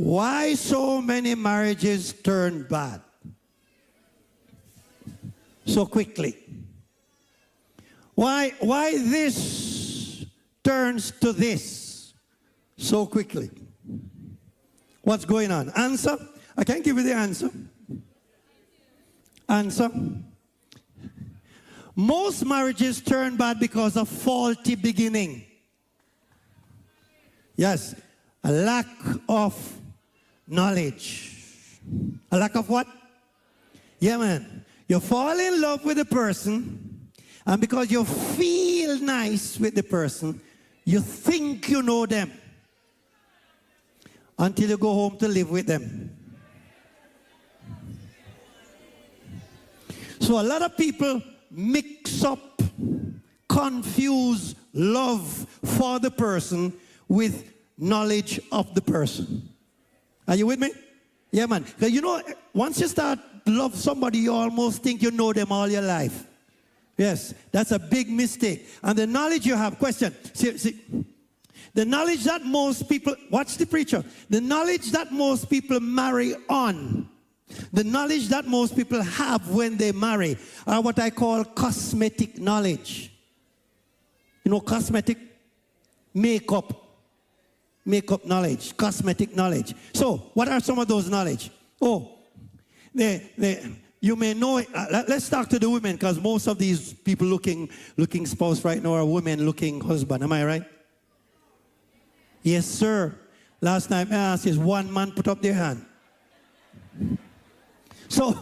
Why so many marriages turn bad so quickly? Why this turns to this so quickly? What's going on? Answer? I can't give you the answer. Answer? Most marriages turn bad because of faulty beginning. Yes, a lack of knowledge. A lack of what? Yeah, man. You fall in love with a person, and because you feel nice with the person, you think you know them until you go home to live with them. So a lot of people mix up, confuse love for the person with knowledge of the person. Are you with me? Yeah, man. Because you know, once you start to love somebody, you almost think you know them all your life. Yes, that's a big mistake. And the knowledge you have, question, see, the knowledge that most people, watch the preacher, the knowledge that most people marry on, the knowledge that most people have when they marry are what I call cosmetic knowledge. You know, cosmetic makeup knowledge, cosmetic knowledge. So, what are some of those knowledge? Oh, you may know, let's talk to the women, because most of these people looking spouse right now are women looking husband. Am I right? Yes, sir. Last time I asked is one man put up their hand. So,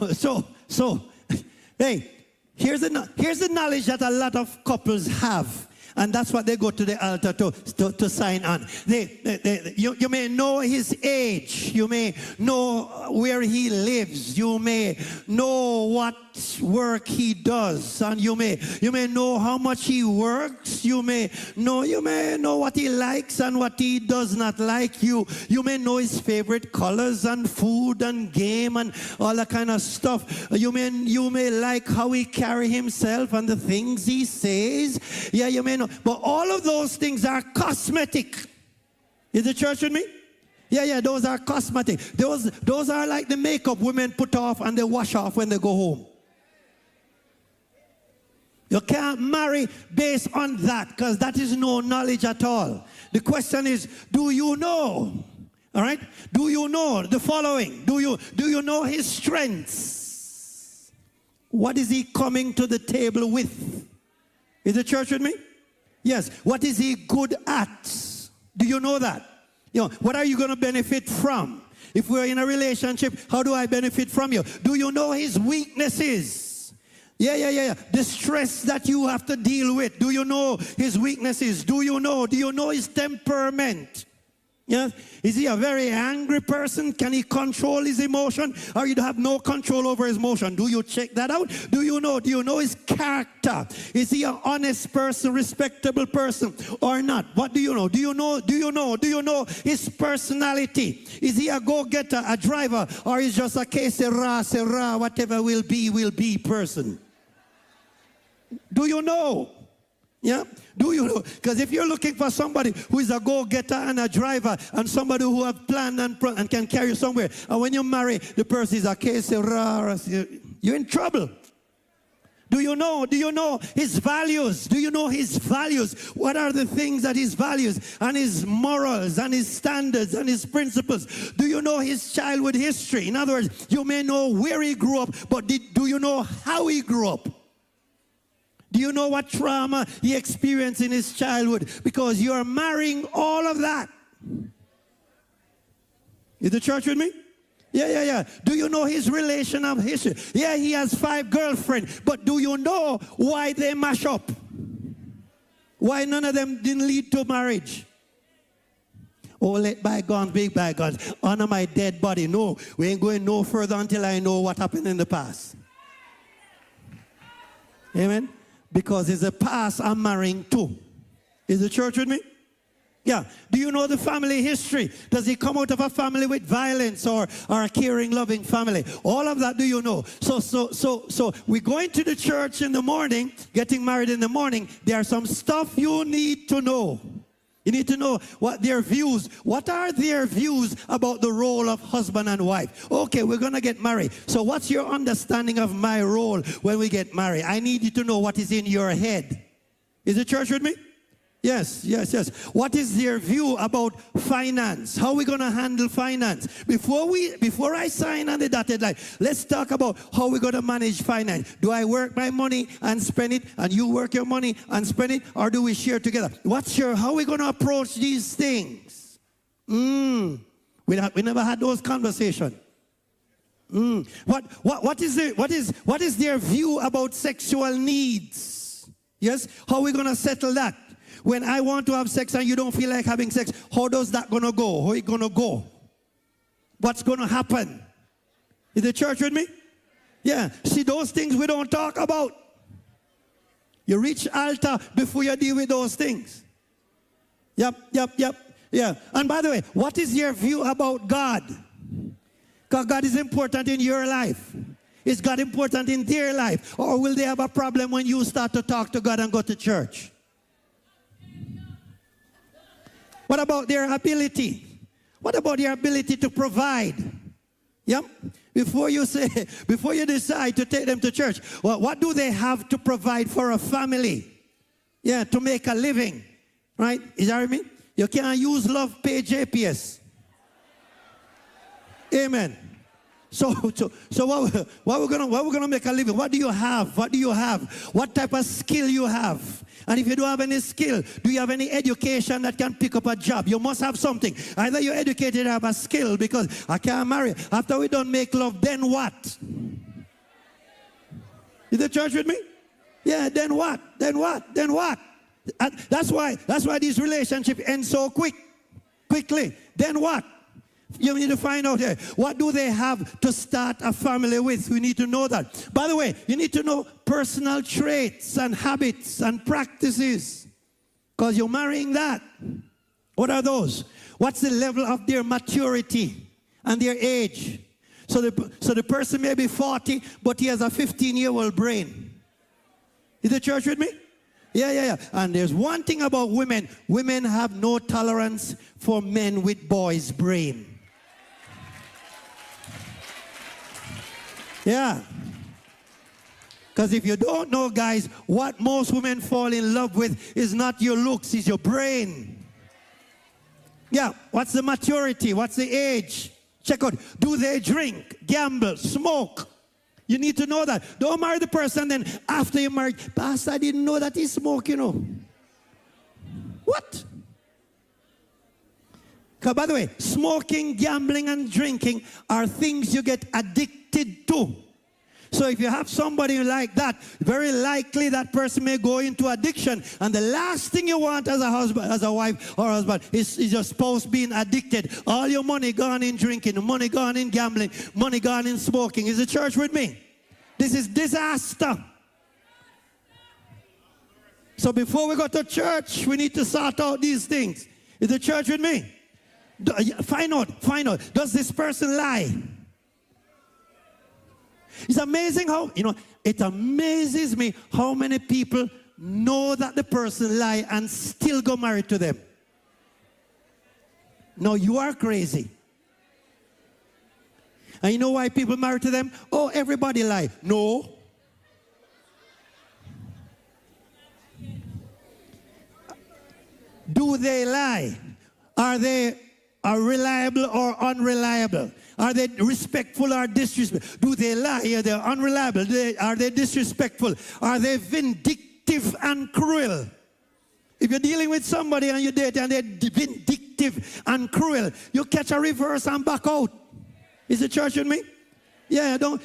hey, here's the knowledge that a lot of couples have. And that's what they go to the altar to sign on. You may know his age. You may know where he lives. You may know what work he does. And you may know how much he works. You may know what he likes and what he does not like. You may know his favorite colors and food and game and all that kind of stuff. You may like how he carry himself and the things he says. Yeah, you may know. But all of those things are cosmetic. Is the church with me? Yeah, those are cosmetic. Those are like the makeup women put off and they wash off when they go home. You can't marry based on that, because that is no knowledge at all. The question is, do you know? All right? Do you know the following? Do you know his strengths? What is he coming to the table with? Is the church with me? Yes. What is he good at? Do you know that? You know, what are you going to benefit from? If we're in a relationship, how do I benefit from you? Do you know his weaknesses? Yeah. The stress that you have to deal with. Do you know his weaknesses? Do you know his temperament? Yes. Is he a very angry person? Can he control his emotion? Or you have no control over his emotion? Do you check that out? Do you know his character? Is he an honest person, respectable person, or not? What do you know? Do you know his personality? Is he a go-getter, a driver, or is just a que sera, whatever will be person? Do you know? Yeah? Do you know? Because if you're looking for somebody who is a go-getter and a driver and somebody who have planned and can carry you somewhere, and when you marry, the person is a que sera, you're in trouble. Do you know his values? Do you know his values? What are the things that his values and his morals and his standards and his principles? Do you know his childhood history? In other words, you may know where he grew up, but do you know how he grew up? Do you know what trauma he experienced in his childhood? Because you're marrying all of that. Is the church with me? Yeah. Do you know his relation of history? Yeah, he has 5 girlfriends. But do you know why they mash up? Why none of them didn't lead to marriage? Oh, let bygones be bygones. Honor my dead body. No, we ain't going no further until I know what happened in the past. Amen? Because it's a past I'm marrying to. Is the church with me? Yeah. Do you know the family history? Does he come out of a family with violence or a caring, loving family? All of that do you know? So we're going to the church in the morning, getting married in the morning. There's some stuff you need to know. You need to know what their views, what are their views about the role of husband and wife. Okay, we're going to get married. So what's your understanding of my role when we get married? I need you to know what is in your head. Is the church with me? Yes, yes, yes. What is their view about finance? How are we going to handle finance? Before I sign on the dotted line, let's talk about how we're going to manage finance. Do I work my money and spend it, and you work your money and spend it, or do we share together? How are we going to approach these things? We never had those conversations. What is their view about sexual needs? Yes, how are we going to settle that? When I want to have sex and you don't feel like having sex, how does that going to go? How is it going to go? What's going to happen? Is the church with me? Yeah. See, those things we don't talk about. You reach altar before you deal with those things. Yep. Yeah. And by the way, what is your view about God? Because God is important in your life. Is God important in their life? Or will they have a problem when you start to talk to God and go to church? What about their ability? What about their ability to provide? Yep. Before you decide to take them to church, well, what do they have to provide for a family? Yeah, to make a living. Right? Is that what I mean? You can't use love, pay JPS. Amen. So what we're gonna make a living? What do you have? What do you have? What type of skill you have? And if you don't have any skill, do you have any education that can pick up a job? You must have something. Either you're educated or have a skill, because I can't marry. After we don't make love, then what? Is the church with me? Yeah, then what? Then what? Then what? And that's why these relationships end so quickly. Then what? You need to find out here, what do they have to start a family with? We need to know that. By the way, you need to know personal traits and habits and practices, because you're marrying that. What are those? What's the level of their maturity and their age? So the person may be 40, but he has a 15-year-old brain. Is the church with me? Yeah. And there's one thing about women. Women have no tolerance for men with boys' brain. Yeah. Because if you don't know, guys, what most women fall in love with is not your looks, it's your brain. Yeah. What's the maturity? What's the age? Check out. Do they drink, gamble, smoke? You need to know that. Don't marry the person, then after you marry, Pastor, I didn't know that he smoked, you know. What? Because, by the way, smoking, gambling, and drinking are things you get addicted to. So if you have somebody like that, very likely that person may go into addiction. And the last thing you want as a husband, as a wife or husband, is your spouse being addicted. All your money gone in drinking, money gone in gambling, money gone in smoking. Is the church with me? This is disaster. So before we go to church, we need to sort out these things. Is the church with me? Find out. Does this person lie? It's amazing how, it amazes me how many people know that the person lie and still go married to them. No, you are crazy. And you know why people marry to them? Oh, everybody lie. No. Do they lie? Are they reliable or unreliable? Are they respectful or disrespectful? Do they lie? Are they unreliable? Are they disrespectful? Are they vindictive and cruel? If you're dealing with somebody and you date and they're vindictive and cruel, you catch a reverse and back out. Is the church with me? Yeah, don't